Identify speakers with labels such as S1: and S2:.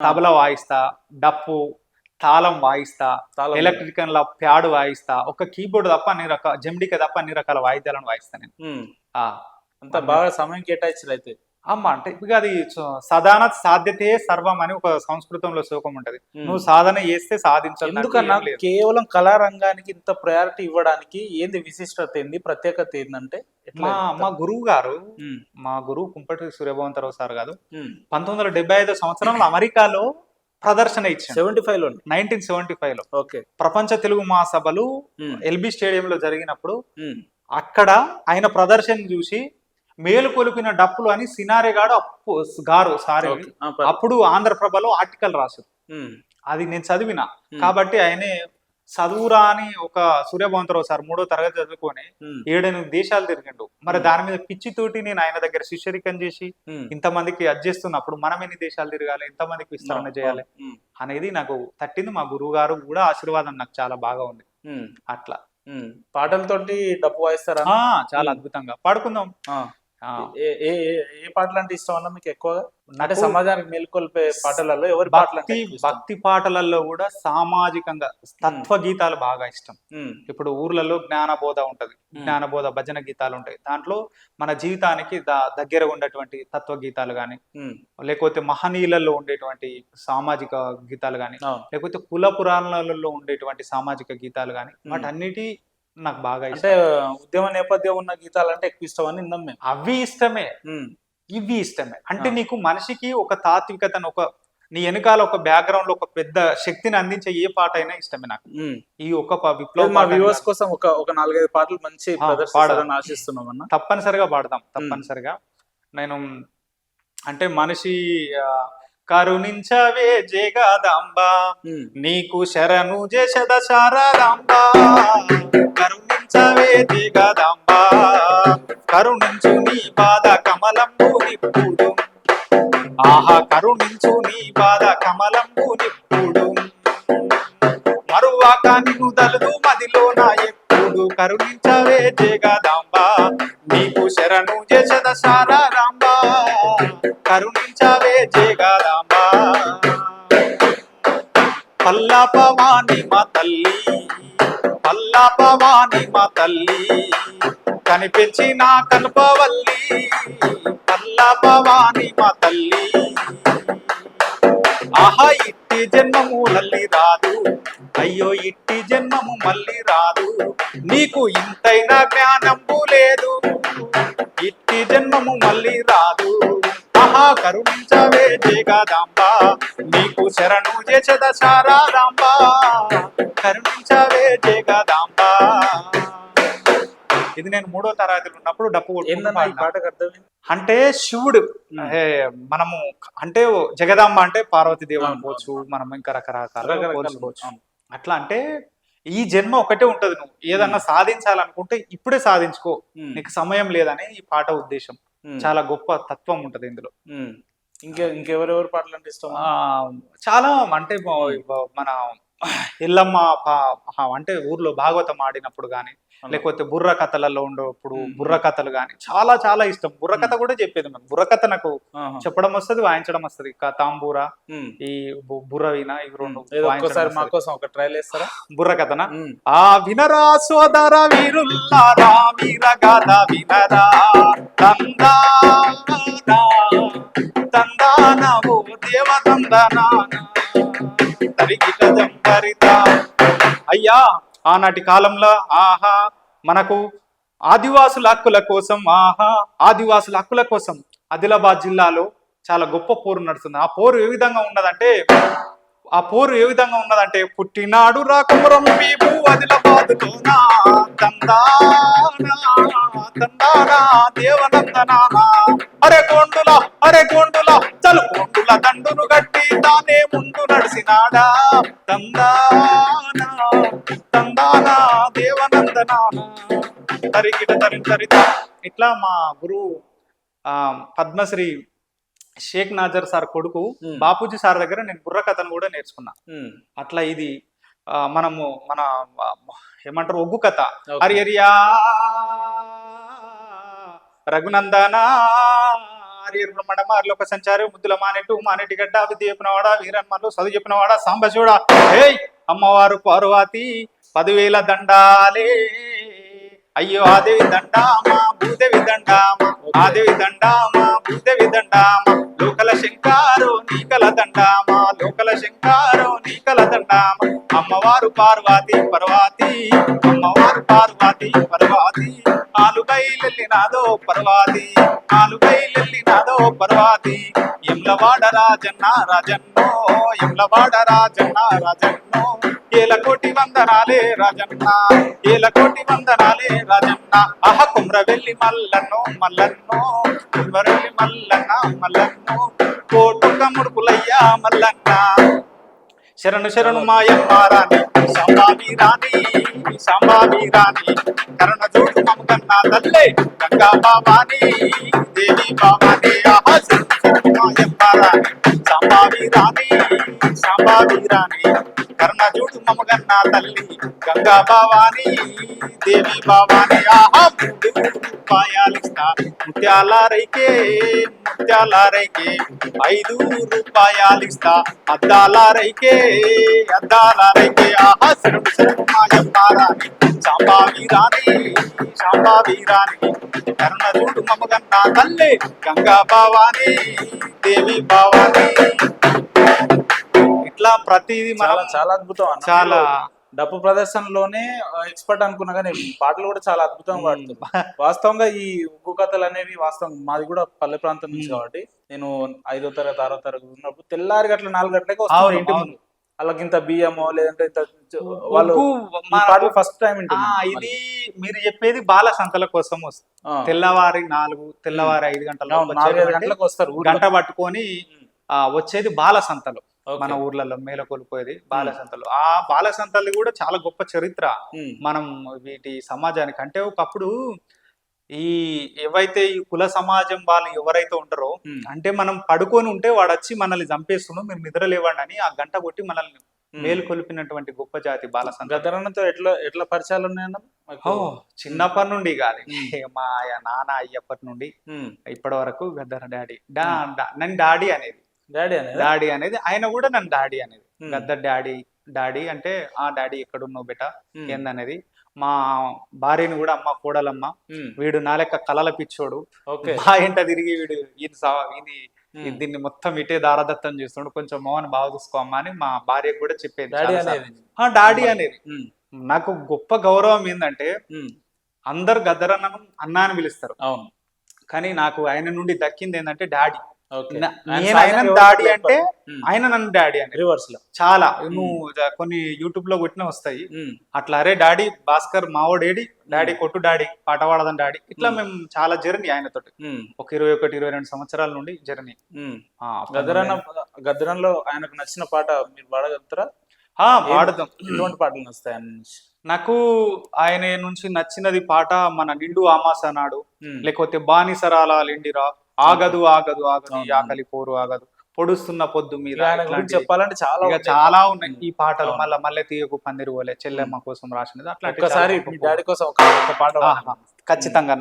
S1: తబల వాయిస్తా, డప్పు, తాళం వాయిస్తా,
S2: తాళం
S1: ఎలక్ట్రికల్ ప్యాడ్ వాయిస్తా, ఒక కీబోర్డ్ తప్ప అన్ని రకాల జెమిడిక తప్ప అన్ని రకాల వాయిద్యాలను వాయిస్తా నేను. ఆ
S2: అంత బాగా సమయం కేటాయించారు అయితే.
S1: అమ్మా అంటే ఇక అది సదాన సాధ్యతే సర్వం అని ఒక సంస్కృతంలో శ్లోకం ఉంటది. నువ్వు సాధన చేస్తే సాధించదు.
S2: ఎందుకన్నా కేవలం కళారంగానికి ఇంత ప్రయారిటీ ఇవ్వడానికి ఏంది విశిష్టత, ఏంది ప్రత్యేకత ఏంటంటే
S1: మా గురువు గారు, మా గురువు కుంపటి సూర్యభవంతరావు సార్ గారు 1975 సంవత్సరంలో అమెరికాలో ప్రదర్శన ఇచ్చారు. 1975 లో
S2: ఓకే.
S1: ప్రపంచ తెలుగు మహాసభలు ఎల్బీ స్టేడియంలో జరిగినప్పుడు అక్కడ ఆయన ప్రదర్శన చూసి మేలు కొలిపిన డప్పులు అని సినారే గారు సారీ అప్పుడు ఆంధ్రప్రభలో ఆర్టికల్ రాశారు. అది నేను చదివిన కాబట్టి ఆయనే చదువురా అని ఒక సూర్యభవంతరావు సార్ 3వ తరగతి చదువుకొని 7-8 దేశాలు తిరిగిండు. మరి దాని మీద పిచ్చితోటి నేను ఆయన దగ్గర శిష్యరికం చేసి ఇంతమందికి అడ్జేస్తున్నప్పుడు మనం ఎన్ని దేశాలు తిరగాలి, ఎంతమందికి విస్తరణ చేయాలి అనేది నాకు తట్టింది. మా గురువు గారు కూడా ఆశీర్వాదం నాకు చాలా బాగా ఉంది. అట్లా
S2: పాటలతోటి డప్పు వాయిస్తారా?
S1: చాలా అద్భుతంగా పాడుకుందాం.
S2: ఏ పాటలు అంటే ఇష్టం అన్న మీకు ఎక్కువగా? అంటే సమాజానికి మేల్కొల్పే పాటలలో ఎవరి పాటలు?
S1: భక్తి పాటలలో కూడా సామాజికంగా తత్వ గీతాలు బాగా ఇష్టం. ఇప్పుడు ఊర్లలో జ్ఞానబోధ ఉంటది, జ్ఞానబోధ భజన గీతాలు ఉంటాయి. దాంట్లో మన జీవితానికి దగ్గర ఉండేటువంటి తత్వ గీతాలు గాని, లేకపోతే మహనీయులలో ఉండేటువంటి సామాజిక గీతాలు గాని, లేకపోతే కుల పురాణాలలో ఉండేటువంటి సామాజిక గీతాలు గాని, వాటన్నిటి నాకు బాగా
S2: అంటే ఉద్యమ నేపథ్యం ఉన్న గీతాలు అంటే ఎక్కువ ఇష్టం అని విన్నాం మేము.
S1: అవి ఇష్టమే, ఇవి ఇష్టమే. అంటే నీకు మనిషికి ఒక తాత్వికతను, ఒక నీ వెనకాల ఒక బ్యాక్గ్రౌండ్ లో ఒక పెద్ద శక్తిని అందించే ఏ పాట అయినా ఇష్టమే నాకు. ఈ ఒక విప్లవ
S2: మా వ్యూవర్స్ కోసం ఒక 4-5 పాటలు మంచి పాడాలని ఆశిస్తున్నాం అన్న.
S1: తప్పనిసరిగా పాడదాం, తప్పనిసరిగా. నేను అంటే మనిషి కరుణించవే జగదాంబా, నీకు శరణు జశద శారదాంబా, కరుణించవే జగదాంబా, కరుణించు నీ పాద కమలంబు నిప్పుడు, ఆహా కరుణించు నీ పాద కమలంబు నిప్పుడు, మరువాక నిన్ను దలుదు మదిలోన ఎప్పుడు, కరుణించవే జగదాంబా, నీకు శరణు జశద శారదాంబా, కరుణించవే జగదాంబా. పల్లపవాణి మా తల్లి, పల్లపవాణి మా తల్లి, కనిపించిన కల్పవల్లి, పల్లపవాణి మా తల్లి, ఆహా ఇట్టి జన్మము మళ్ళీ రాదు, అయ్యో ఇట్టి జన్మము మళ్ళీ రాదు, నీకు ఇంతైనా జ్ఞానంబు లేదు, ఇట్టి జన్మము మళ్ళీ రాదు, ఆహా కరుణించవే జగదాంబా, నీకు శరణు జశద శారదాంబా, కరుణించవే జగదాంబా. ఇది నేను 3వ తరగతిలో ఉన్నప్పుడు డప్పు కొట్టుకుంటున్నాను. అంటే శివుడు మనము అంటే జగదాంబ అంటే పార్వతీదేవి అనుకోవచ్చు, మనం ఇంకా రకరకాలుగా పోల్చుకోవచ్చు. అట్లా అంటే ఈ జన్మ ఒకటే ఉంటది, నువ్వు ఏదన్నా సాధించాలనుకుంటే ఇప్పుడే సాధించుకో, నీకు సమయం లేదని ఈ పాట ఉద్దేశం. చాలా గొప్ప తత్వం ఉంటది ఇందులో.
S2: ఇంకెవరెవరు పాటలు అంటే ఇష్టం?
S1: చాలా అంటే మన ఎల్లమ్మ అంటే ఊర్లో భాగవతం ఆడినప్పుడు గాని, లేకపోతే బుర్ర కథలలో ఉండేప్పుడు బుర్ర కథలు గాని చాలా చాలా ఇష్టం. బుర్ర కథ కూడా చెప్పేది మేము. బుర్ర కథ నాకు చెప్పడం వస్తుంది, వాయించడం వస్తుంది. తాంబూరా, ఈ బుర్ర వీణ, ఇవి 2
S2: మా కోసం ఒక ట్రైల్ వేస్తారా?
S1: బుర్ర కథన ఆ వినరా సోదర వీరుల్లారా, వీరగాథ వినరా, తందానా తందానా ఓ దేవ తందానా తరిగిట జంపరిత. అయ్యా ఆనాటి కాలంలో ఆహా మనకు ఆదివాసుల హక్కుల కోసం, ఆదివాసుల హక్కుల కోసం ఆదిలాబాద్ జిల్లాలో చాలా గొప్ప పోరు నడుస్తుంది. ఆ పోరు ఏ విధంగా ఉన్నదంటే పుట్టినాడు రాకుమరం పీపు ఆదిలాబాదులోనా, తందానా తందానా దేవనందనానా, అరే గోండుల చలు గోండుల దండును గట్టి తానే ముందు నడిసినాడా, తందానా తందానా దేవనందనానా తరిగిట తరిత. ఇట్లా మా గురువు పద్మశ్రీ షేక్ నాజర్ సార్ కొడుకు బాపూజీ సార్ దగ్గర నేను బుర్ర కథను కూడా నేర్చుకున్నా. అట్లా ఇది మనము మన ఏమంటారు ఒగ్గు కథ, హరియరియా రఘునందనా మారియర్ బ్రహ్మణ లోక సంచారి ముద్దుల మానేటు మానేటి గడ్డ విద్య చెప్పినవాడా వీరన్మలు చదువు చెప్పినవాడా సాంబశివుడా ఏయ్ అమ్మవారు పార్వతి 10,000 దండాలే అయ్యో ఆదేవి దండామా భూదేవి దండామా ఆదేవి దండామా భూదేవి దండామా లోకల శంకారో నీకల దండామా లోకల శంకారో నీకల దండామా అమ్మవారు పార్వతి పర్వతి అమ్మవారు పార్వతి పర్వతి ఆలుగైలెల్లినాదో పర్వతి ఆలుగైలెల్లినాదో పర్వతి ఎమ్లవాడ రాజన్న రాజన్నో ఎమ్లవాడ రాజన్న రాజన్నో 7 కోటి వందనాలే రాజన్న 7 కోటి వందనాలే రాజన్న ఆహ కుమ్రవెల్లి మల్లన్నో మల్లన్నో కుమ్రవెల్లి మల్లన్న మల్లన్నో కోటొక్క ముడుపులయ్యా మల్లన్న శరణు శరణు మాయమ్మ రాణి సంభావి రాణి కరుణ చూడు మమకన్న తల్లే గంగా భవాని దేవి భవాని ఆహా శరణు శరణు మాయమ్మ రాణి సంభావి రాణి కరుణ చూడు మమకన్న తల్లి గంగా భవాని దేవి భవాని ఆహా 3 రూపాయలిస్తా ముత్యాల రైకే 5 రూపాయలిస్తా అద్దాల రైకే ఆహా శరణు శరణు మాయమ్మ రాణి సాంబావి రాణి కరుణ చూడు మమగన్న తల్లి గంగా భవాని దేవి భవాని ఇట్లా ప్రతిది మనం
S2: చాలా అద్భుతం అన్న.
S1: చాలా
S2: డప్పు ప్రదర్శనలోనే ఎక్స్పర్ట్ అనుకున్నా కానీ పాటలు కూడా చాలా అద్భుతంగా పాడుతుంది. వాస్తవంగా ఈ ఉగ్గు కథలు అనేవి వాస్తవం మాది కూడా పల్లె ప్రాంతం నుంచి కాబట్టి నేను 5వ తరగతి 6వ తరగతి ఉన్నప్పుడు తెల్లారి గట్ల 4 గంటలకి వస్తాను ఇంటి ముందు. వాళ్ళకి ఇంత బియ్యమో లేదంటే ఇంత వాళ్ళు పాటలు ఫస్ట్ టైం
S1: ఇది మీరు చెప్పేది బాల సంతల కోసం వస్తుంది. తెల్లవారి 5
S2: గంటలకు వస్తారు
S1: గంట పట్టుకొని వచ్చేది బాల సంతలు. మన ఊర్లలో మేలకొల్పోయేది బాల సంతలు. ఆ బాల సంతలు కూడా చాలా గొప్ప చరిత్ర మనం వీటి సమాజానికి. అంటే ఒకప్పుడు ఏవైతే ఈ కుల సమాజం వాళ్ళు ఎవరైతే ఉంటారో అంటే మనం పడుకొని ఉంటే వాడు వచ్చి మనల్ని చంపేస్తున్నాం మీరు నిద్ర లేవండి అని ఆ గంట కొట్టి మనల్ని మేలుకొల్పినటువంటి గొప్ప జాతి బాల సంత.
S2: గద్దరన్నతో ఎట్లా పరిచయాలు ఉన్నాయన్న?
S1: చిన్నప్పటి నుండి కాదు, మా నాన్న అయ్యప్పటి నుండి ఇప్పటి వరకు గద్దర డాడీ నన్ను డాడీ అనేది ఆయన కూడా నన్ను డాడీ అనేది. గద్దర్ డాడీ అంటే ఆ డాడీ ఎక్కడున్నావు బెట ఏందనేది. మా భార్యని కూడా అమ్మ కోడలమ్మ వీడు నా లెక్క కలల పిచ్చోడు మా ఇంట తిరిగి వీడు దీన్ని మొత్తం ఇటే దారదత్తం చేస్తుండు కొంచెం మోహన్ బాగా చూసుకోమ్మా అని మా భార్యకు కూడా చెప్పేది. డాడీ అనేది నాకు గొప్ప గౌరవం ఏంటంటే అందరు గద్దరన్నను అన్న అని పిలుస్తారు. కానీ నాకు ఆయన నుండి దక్కింది ఏంటంటే డాడీ. నేను ఆయన డాడీ అంటే ఆయన నన్ను డాడీ అని రివర్స్ లో చాలా నువ్వు కొన్ని యూట్యూబ్ లో కొట్టిన వస్తాయి అట్లా. అరే డాడీ భాస్కర్ మావోడేడి డాడీ కొట్టు డాడీ పాట పాడదని డాడీ. ఇట్లా మేము చాలా జర్నీ ఆయనతోటి ఒక 21-22 సంవత్సరాల నుండి జర్నీ.
S2: గద్దరంలో ఆయనకు నచ్చిన పాట మీరు పాడగలుగుతారా?
S1: పాడదాం.
S2: ఎటువంటి పాటలు నచ్చుతాయి ఆయన నుంచి?
S1: నాకు ఆయన నుంచి నచ్చినది పాట మన నిండు ఆమాస నాడు, లేకపోతే బానిసరాల లిండిరా, ఆగదు ఆకలి పోరు ఆగదు, పొడుస్తున్న పొద్దు మీద.
S2: చెప్పాలంటే
S1: చాలా ఉన్నాయి ఈ పాటలు. మళ్ళీ తీయకు పందిరు పోలే చెల్లెమ్మ కోసం రాసినది. అట్లా
S2: ఒక్కసారి డాడీ కోసం ఒక పాట
S1: ఖచ్చితంగా.